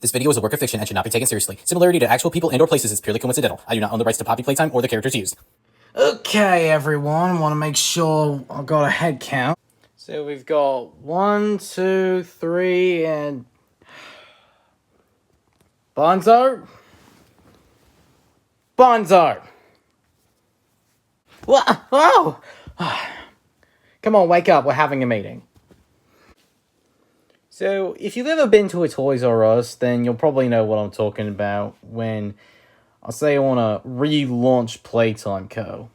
This video is a work of fiction and should not be taken seriously. Similarity to actual people and or places is purely coincidental. I do not own the rights to Poppy Playtime or the characters used. Okay, everyone, want to make sure I've got a head count. So we've got 1, 2, 3, and... Bunzo? Bunzo! What? Oh! Come on, wake up, we're having a meeting. So, if you've ever been to a Toys R Us, then you'll probably know what I'm talking about when I say I want to relaunch Playtime Co.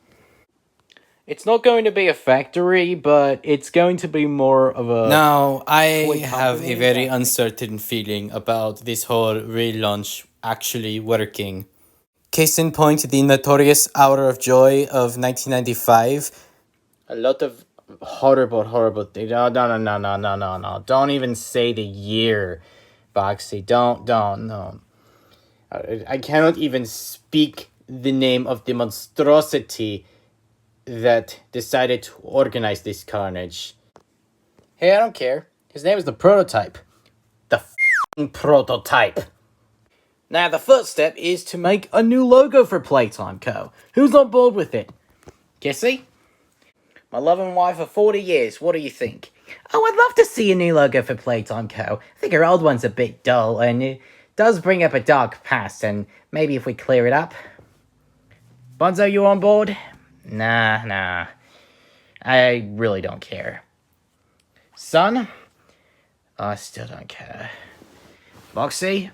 It's not going to be a factory, but it's going to be more of a... Now, I have a very uncertain feeling about this whole relaunch actually working. Case in point, the notorious Hour of Joy of 1995. A lot of horrible things. No. Don't even say the year, Boxy. Don't, no. I cannot even speak the name of the monstrosity that decided to organize this carnage. Hey, I don't care. His name is the Prototype. The f***ing Prototype. Now, the first step is to make a new logo for Playtime Co. Who's on board with it? Kissy? My loving wife of 40 years, what do you think? Oh, I'd love to see a new logo for Playtime Co. I think our old one's a bit dull, and it does bring up a dark past, and maybe if we clear it up. Bunzo, you on board? Nah. I really don't care. Son? I still don't care. Boxy?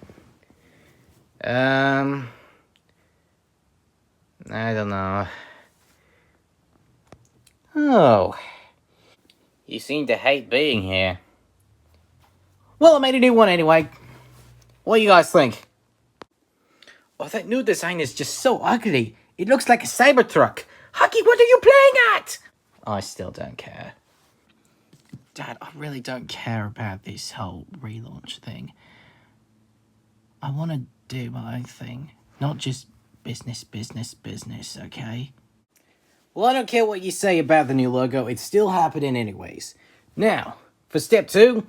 I don't know. Oh. You seem to hate being here. Well, I made a new one anyway. What do you guys think? Oh, that new design is just so ugly. It looks like a Cybertruck. Huggy, what are you playing at? I still don't care. Dad, I really don't care about this whole relaunch thing. I want to do my own thing. Not just business, okay? Well, I don't care what you say about the new logo. It's still happening anyways. Now, for step 2,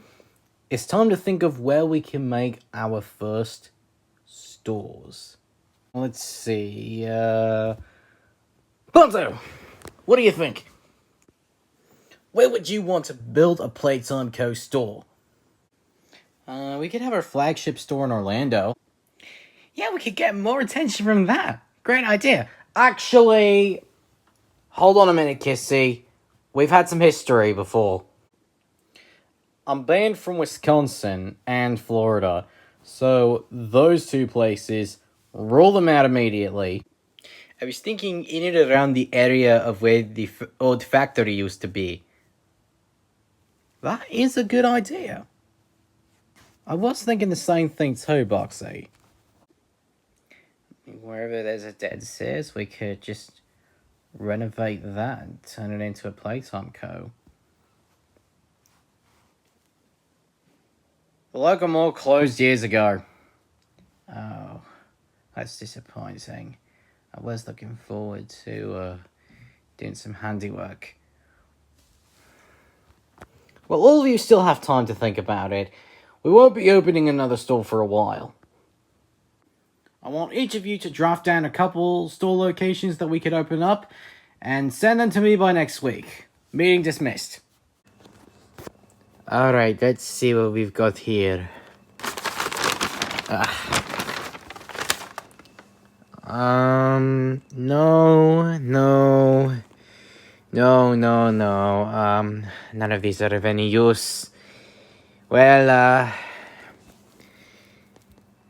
it's time to think of where we can make our first stores. Let's see, Bunzo, what do you think? Where would you want to build a Playtime Co. store? We could have our flagship store in Orlando. Yeah, we could get more attention from that. Great idea. Actually, hold on a minute, Kissy. We've had some history before. I'm banned from Wisconsin and Florida, so those two places, rule them out immediately. I was thinking in and around the area of where the old factory used to be. That is a good idea. I was thinking the same thing too, Boxy. Wherever there's a dead stairs, we could just renovate that and turn it into a Playtime Co. The local mall closed years ago. Oh, that's disappointing. I was looking forward to doing some handiwork. Well, all of you still have time to think about it. We won't be opening another store for a while. I want each of you to draft down a couple store locations that we could open up and send them to me by next week. Meeting dismissed. Alright, let's see what we've got here. No. None of these are of any use. Well,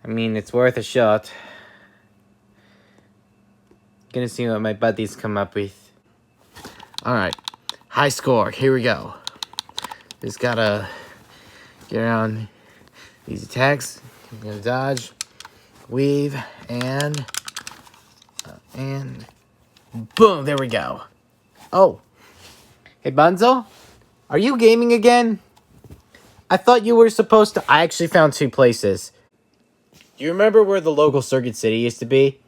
I mean, it's worth a shot. Gonna see what my buddies come up with. Alright, high score, here we go. Just gotta get around these attacks. I'm gonna dodge, weave, and boom, there we go. Oh, hey Bunzo, are you gaming again? I thought you were supposed to... I actually found 2 places. Do you remember where the local Circuit City used to be?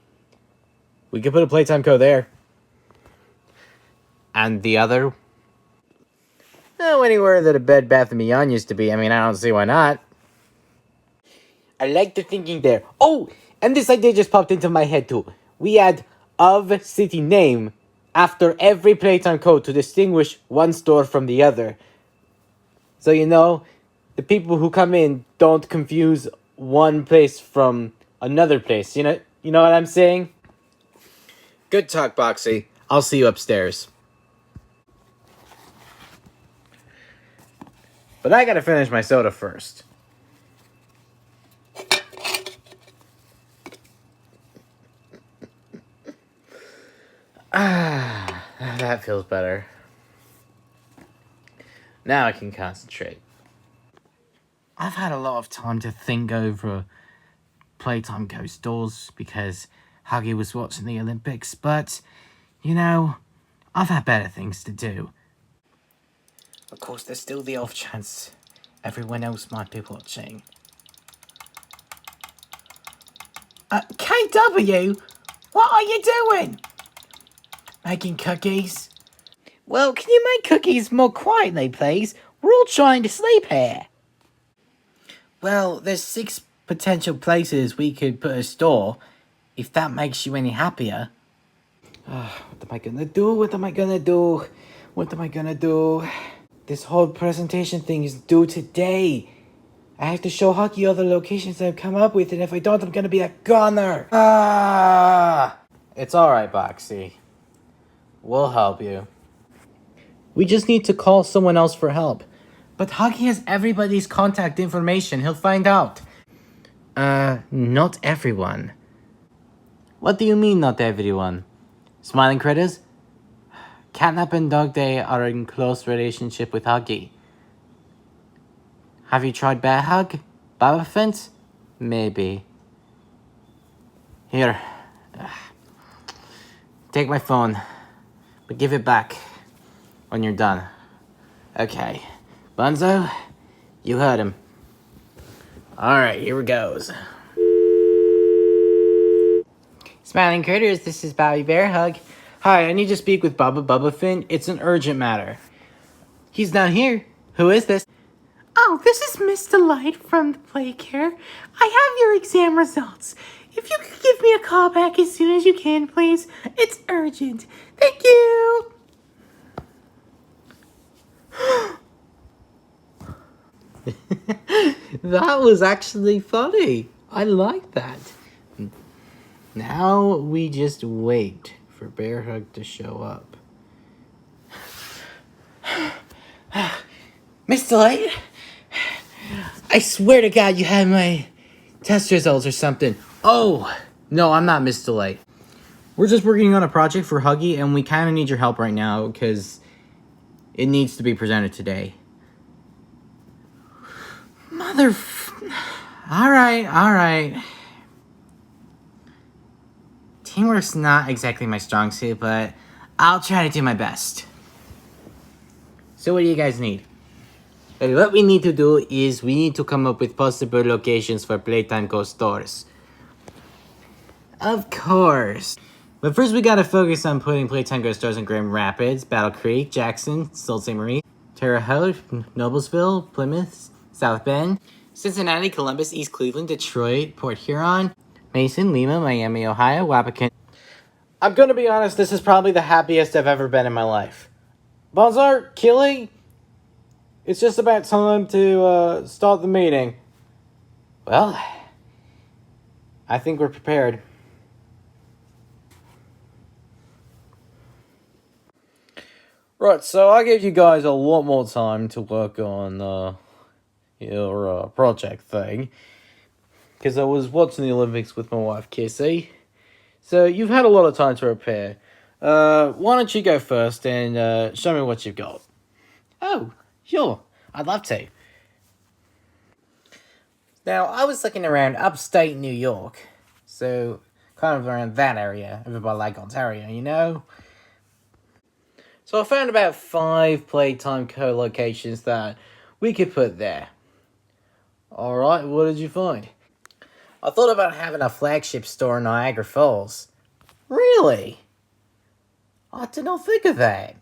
We could put a Playtime Co. there. And the other? Oh, anywhere that a Bed Bath & Beyond used to be. I mean, I don't see why not. I like the thinking there. Oh, and this idea just popped into my head too. We add of city name after every Playtime code to distinguish one store from the other. So, you know, the people who come in don't confuse one place from another place. You know what I'm saying? Good talk, Boxy. I'll see you upstairs. But I gotta finish my soda first. That feels better. Now I can concentrate. I've had a lot of time to think over Playtime Co stores because Huggy was watching the Olympics, but, you know, I've had better things to do. Of course, there's still the off chance everyone else might be watching. KW, what are you doing? Making cookies? Well, can you make cookies more quietly, please? We're all trying to sleep here. Well, there's 6 potential places we could put a store, if that makes you any happier. What am I gonna do? What am I gonna do? What am I gonna do? This whole presentation thing is due today. I have to show Huggy all the locations I've come up with, and if I don't, I'm gonna be a goner. It's alright, Boxy. We'll help you. We just need to call someone else for help. But Huggy has everybody's contact information. He'll find out. Not everyone. What do you mean, not everyone? Smiling Critters? Catnap and Dog Day are in close relationship with Huggy. Have you tried Bear Hug? Baba Fence? Maybe. Here. Take my phone. But give it back when you're done. Okay. Bunzo, you heard him. Alright, here it goes. Smiling Critters, this is Bobby Bear Hug. Hi, I need to speak with Bubba Finn. It's an urgent matter. He's not here. Who is this? Oh, this is Miss Delight from the Play Care. I have your exam results. If you could give me a call back as soon as you can, please. It's urgent. Thank you. That was actually funny. I like that. Now we just wait for Bear Hug to show up. Miss Delight, I swear to God you had my test results or something. Oh, no, I'm not Miss Delight. We're just working on a project for Huggy, and we kind of need your help right now because it needs to be presented today. Alright. Teamwork's not exactly my strong suit, but I'll try to do my best. So what do you guys need? Okay, what we need to do is we need to come up with possible locations for Playtime Co stores. Of course. But first we gotta focus on putting Playtime Co stores in Grand Rapids, Battle Creek, Jackson, Sault Ste. Marie, Terre Haute, Noblesville, Plymouth, South Bend, Cincinnati, Columbus, East Cleveland, Detroit, Port Huron, Mason, Lima, Miami, Ohio, Wapakan. I'm gonna be honest, this is probably the happiest I've ever been in my life. Bonzar, Killy, it's just about time to start the meeting. Well, I think we're prepared. Right, so I gave you guys a lot more time to work on your project thing, because I was watching the Olympics with my wife Kissy. So you've had a lot of time to prepare. Why don't you go first and show me what you've got? Oh, sure. I'd love to. Now, I was looking around upstate New York. So, kind of around that area. Over by Lake Ontario, you know? So I found about 5 Playtime Co locations that we could put there. Alright, what did you find? I thought about having a flagship store in Niagara Falls. Really? I did not think of that.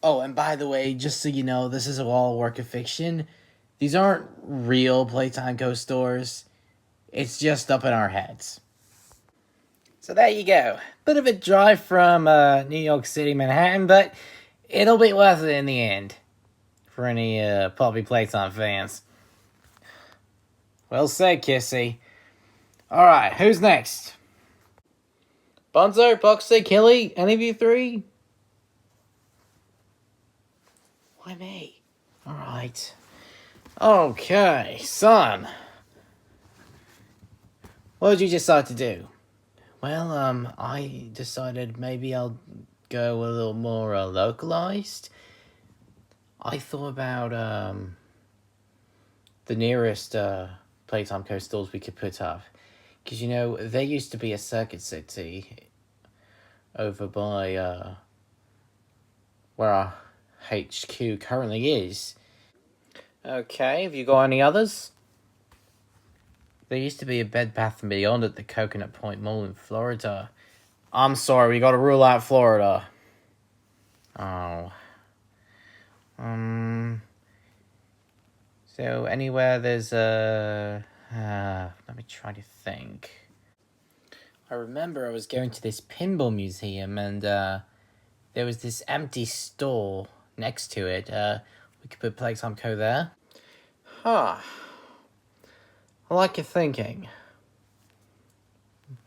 Oh, and by the way, just so you know, this is all a work of fiction. These aren't real Playtime Co stores. It's just up in our heads. So there you go. Bit of a drive from New York City, Manhattan, but it'll be worth it in the end. For any Poppy Playtime fans. Well said, Kissy. Alright, who's next? Bunzo, Boxy, Killy, any of you three? Why me? Alright. Okay, son. What did you decide to do? Well, I decided maybe I'll go a little more localized. I thought about the nearest Playtime Co stores we could put up. Because, you know, there used to be a Circuit City over by where our HQ currently is. Okay, have you got any others? There used to be a Bed Bath & Beyond at the Coconut Point Mall in Florida. I'm sorry, we gotta rule out Florida. Oh. So anywhere there's a... let me try to think. I remember I was going to this pinball museum and there was this empty store next to it. We could put Playtime Co there. Huh. I like your thinking.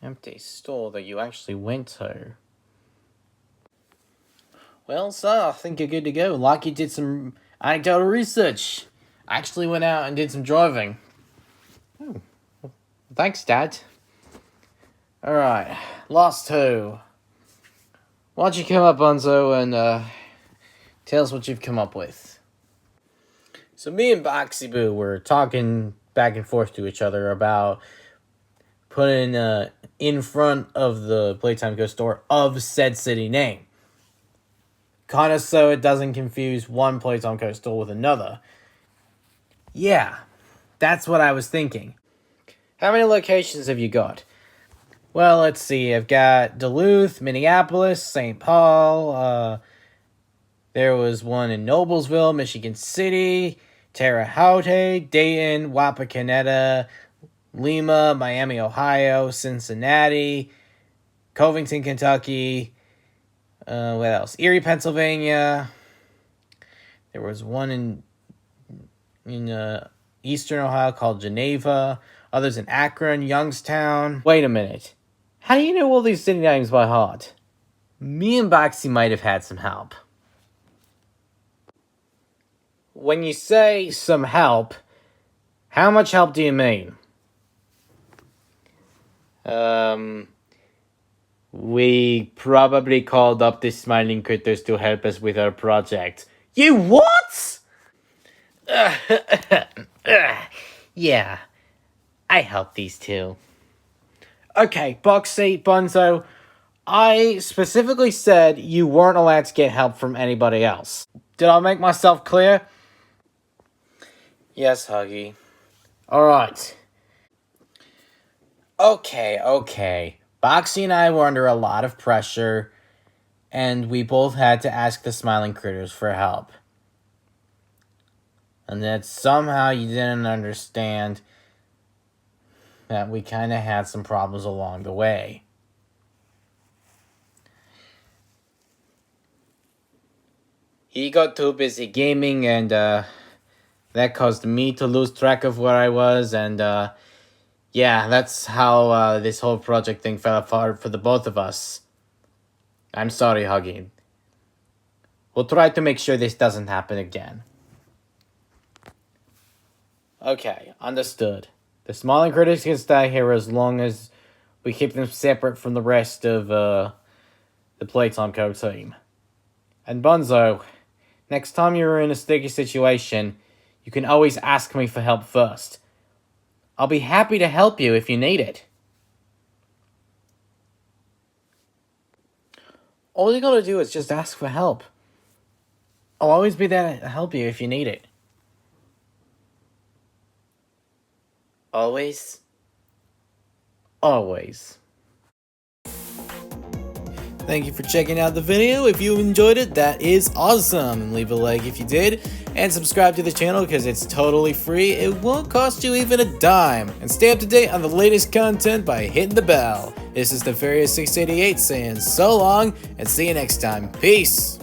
Empty store that you actually went to. Well, sir, I think you're good to go. Like you did some anecdotal research. I actually went out and did some driving. Oh, well, thanks, Dad. Alright, last two. Why don't you come up, Bunzo, and tell us what you've come up with. So me and Boxy Boo were talking back and forth to each other about putting in front of the Playtime Co store of said city name. Kind of so it doesn't confuse one Playtime Co store with another. Yeah, that's what I was thinking. How many locations have you got? Well, let's see. I've got Duluth, Minneapolis, St. Paul. There was one in Noblesville, Michigan City, Terre Haute, Dayton, Wapakoneta, Lima, Miami, Ohio, Cincinnati, Covington, Kentucky. What else? Erie, Pennsylvania. There was one in Eastern Ohio called Geneva. Others in Akron, Youngstown. Wait a minute. How do you know all these city names by heart? Me and Boxy might have had some help. When you say some help, how much help do you mean? We probably called up the Smiling Critters to help us with our project. You what? Yeah, I helped these two. Okay, Boxy, Bunzo, I specifically said you weren't allowed to get help from anybody else. Did I make myself clear? Yes, Huggy. Alright. Okay. Boxy and I were under a lot of pressure, and we both had to ask the Smiling Critters for help. And that somehow you didn't understand that we kind of had some problems along the way. He got too busy gaming, and that caused me to lose track of where I was, and yeah, that's how this whole project thing fell apart for the both of us. I'm sorry, Huggy. We'll try to make sure this doesn't happen again. Okay, understood. The Smiling Critters can stay here as long as we keep them separate from the rest of the Playtime Co team. And Bunzo, next time you're in a sticky situation, you can always ask me for help first. I'll be happy to help you if you need it. All you gotta do is just ask for help. I'll always be there to help you if you need it. Always? Always. Thank you for checking out the video. If you enjoyed it, that is awesome. And leave a like if you did. and subscribe to the channel because it's totally free. It won't cost you even a dime. And stay up to date on the latest content by hitting the bell. This is Nefarious688 saying so long and see you next time. Peace!